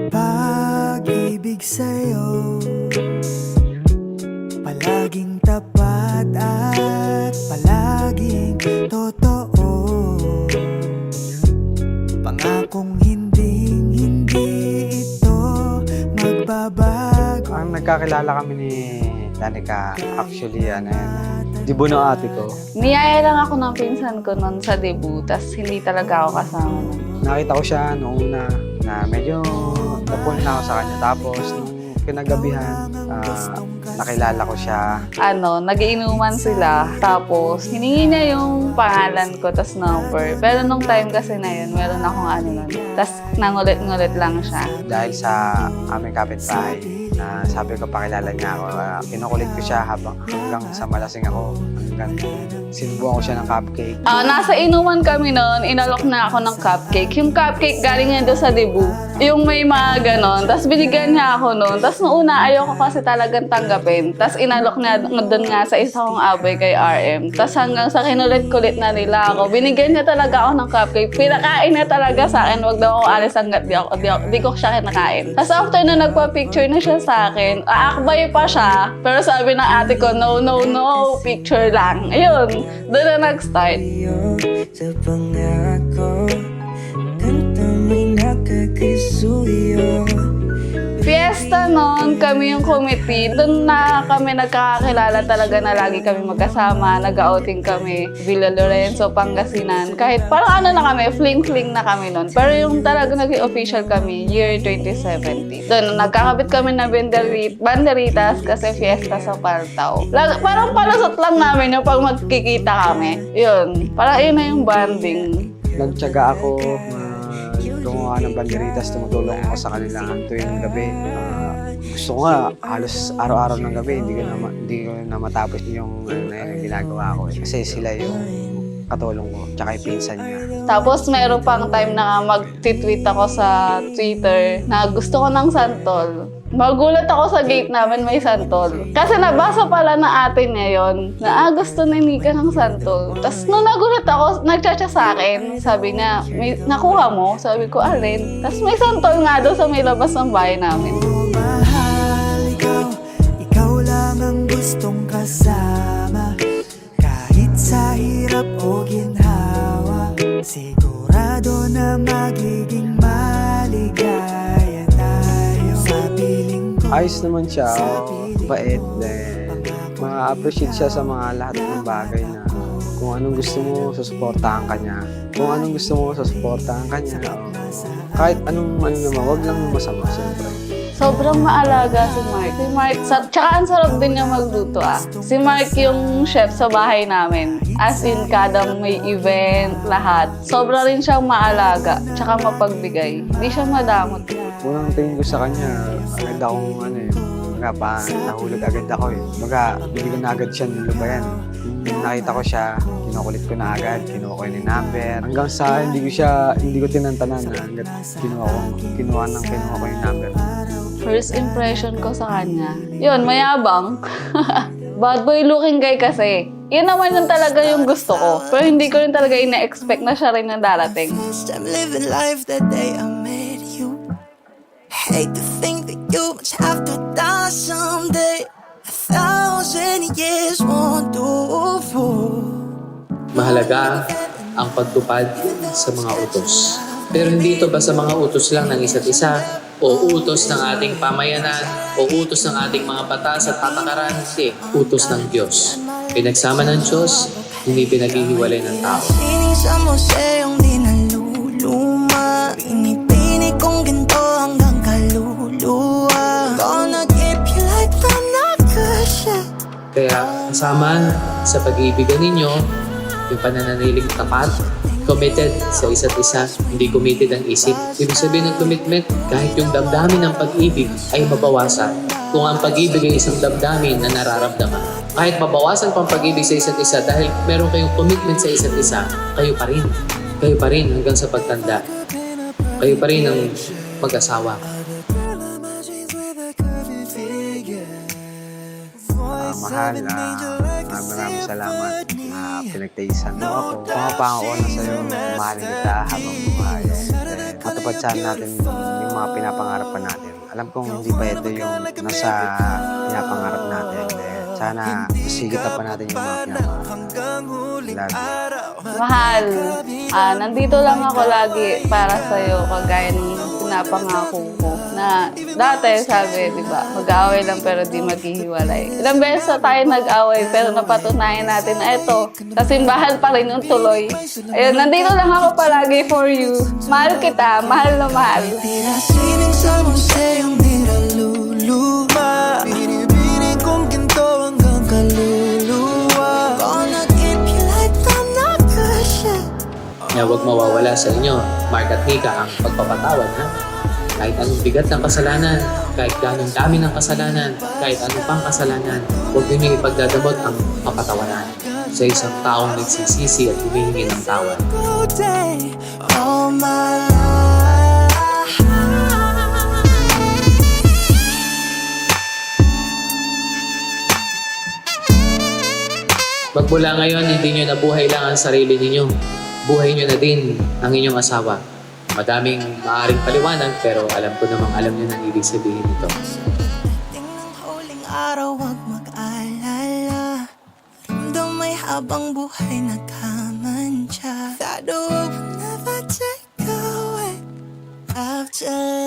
pag-ibig sa'yo, palaging tapat at palaging totoo. Pangakong hindi ito magbabago. Ang nagkakilala kami ni Danica, actually, dibo ng ate ko. Niyaya lang ako ng pinsan ko noon sa debut, tas hindi talaga ako kasama nun. Nakita ko siya noong una na medyo napul na ako sa kanya. Tapos, nung kinagabihan, nakilala ko siya. Nagiinuman sila. Tapos, hiningi niya yung pangalan ko, tas number. Pero nung time kasi na yun, meron akong nun. Tas nangulit-ngulit lang siya. Dahil sa aming kapitbahay, na sabi ko pakilala niya ako. Kinukulit ko siya hanggang sa malasing ako. Hanggang sinubukan ko siya ng cupcake. Nasa inuman kami noon, inalok na ako ng cupcake. Yung cupcake galing yan doon sa debut. Yung may mga ganon. Tapos binigyan niya ako noon. Tapos noong una, ayoko kasi talagang tanggapin. Tapos inalok niya doon nga sa isa kong abay kay RM. Tapos hanggang sa kinulit-kulit na nila ako, binigyan niya talaga ako ng cupcake. Pinakain niya talaga sa akin. Wag daw ako alis hanggat di ko siya kinakain. Tapos after na nagpa-picture na siya sa akin, aakbay pa siya. Pero sabi ng ate ko, no, picture lang. Ayun, doon na nag-start. Sa pangako, kanta may nakakasuyo. Fiesta noon, kami yung committee. Doon na kami nagkakakilala talaga na lagi kami magkasama. Nag-outing kami. Villa Lorenzo, Pangasinan. Kahit parang na kami, fling-fling na kami noon. Pero yung talaga naging official kami, year 2017. Doon, nagkakabit kami na banderitas kasi fiesta sa Paltao. Parang palusot lang namin yung pag magkikita kami. Yun, parang yun na yung banding. Nagtyaga ako gumawa ng banderitas, tumutulong ako sa kanila tuwing gabi. Gusto ko nga, halos araw-araw ng gabi, hindi ko na matapos yung ginagawa ko. Kasi sila yung katulong ko, tsaka yung pinsan niya. Tapos meron pang time na mag-tweet ako sa Twitter na gusto ko ng santol. Magulat ako sa gate namin may santol. Kasi nabasa pala na ate niya yun, na gusto ni Nika ng santol. Tapos nung nagulat ako, nagchatcha sa akin. Sabi niya, nakuha mo? Sabi ko, alin? Tapos may santol nga doon sa may labas ng bahay namin. Mahal ikaw lang ang gustong kasama. Kahit sa hirap o ginhawa, sigurado na magiging maligaya tayo. Sa piling ko, Ayos naman siya, bait, ma-appreciate siya sa mga lahat ng bagay na kung anong gusto mo, susuportahan ka niya. Kung anong gusto mo, susuportahan ka niya. Kahit anong naman, wag lang masama, siyempre. Sobrang maalaga si Mark. Tsaka ang sarap din niya magluto Si Mark yung chef sa bahay namin. As in, kada may event, lahat. Sobra rin siyang maalaga, tsaka mapagbigay. Hindi siya madamot. Unang tingin ko sa kanya, agad akong nahulog agad ako eh. Hindi ko na agad siya nilubayan. Nung nakita ko siya, kinukulit ko na agad, kinuha ko yung number. Hanggang sa hindi ko tinantanan hanggat kinuha ko yung number. First impression ko sa kanya, yun, mayabang. Bad boy looking guy kasi. Yun naman yung talaga yung gusto ko. Pero hindi ko rin talaga ina-expect na siya rin ang darating. I'm living life the day I met you. Hate to think that you must have to die someday. 1,000 years won't do for. Mahalaga ang pagtupad sa mga utos. Pero hindi ito basta mga utos lang ng isa't isa o utos ng ating pamayanan o utos ng ating mga batas at patakaran. Hindi, utos ng Diyos. Pinagsama ng Diyos, hindi pinaghihiwalay ng tao. Sining sa museong di naluluma. Pinipini kong ginto hanggang kaluluwa. Gonna keep you like the nakasya. Kaya kasama sa pag-iibigan ninyo, yung pananatiling tapat, committed sa isa't isa, hindi committed ang isip. Ibig sabihin ng commitment, kahit yung damdamin ng pag-ibig ay mabawasan. Kung ang pag-ibig ay isang damdamin na nararamdaman, kahit mabawasan pang pag-ibig sa isa't isa dahil meron kayong commitment sa isa't isa, kayo pa rin. Kayo pa rin hanggang sa pagtanda. Kayo pa rin ang mag-asawa. Mahal, maraming salamat na pinagtaisan mo ako. Pumapangako na sa'yo, mahalin kita habang buhay. Matupad saan natin yung yung mga pinapangarap pa natin. Alam kong hindi pa ito yung nasa pinapangarap natin. Sana masigitan pa natin yung mga pinapangarap. Love you. Mahal, nandito lang ako lagi para sa'yo, kagaya ng pinapangako ko. Na dati sabi, di ba, mag-aaway lang pero di maghihiwalay. Ilang beses na tayo nag-away pero napatunayan natin na ito, sa simbahan pa rin yung tuloy. Ayun, nandito lang ako palagi for you. Mahal kita, mahal na mahal. Pinasining sa museong niluluma. Binibining kong ginto hanggang kaluluwa. Gonna keep you like I'm not precious. Kaya huwag mawawala sa inyo, Mark at Nika, ang pagpapatawad, ha? Kahit anong bigat ng kasalanan, kahit ganong dami ng kasalanan, kahit anong pang kasalanan, huwag niyo ipagdadamot ang kapatawaran sa isang taong nagsisisi at humihingi ng tawad. Good day, all my life. Magmula ngayon, hindi nyo nabuhay lang ang sarili ninyo. Buhay nyo na din ang inyong asawa. Madaming maaaring paliwanag, pero alam ko namang alam nyo nang ibig sabihin nito. Ting ng huling araw, wag mag-alala. Ramdam may habang buhay nagkamantya. That will never take away after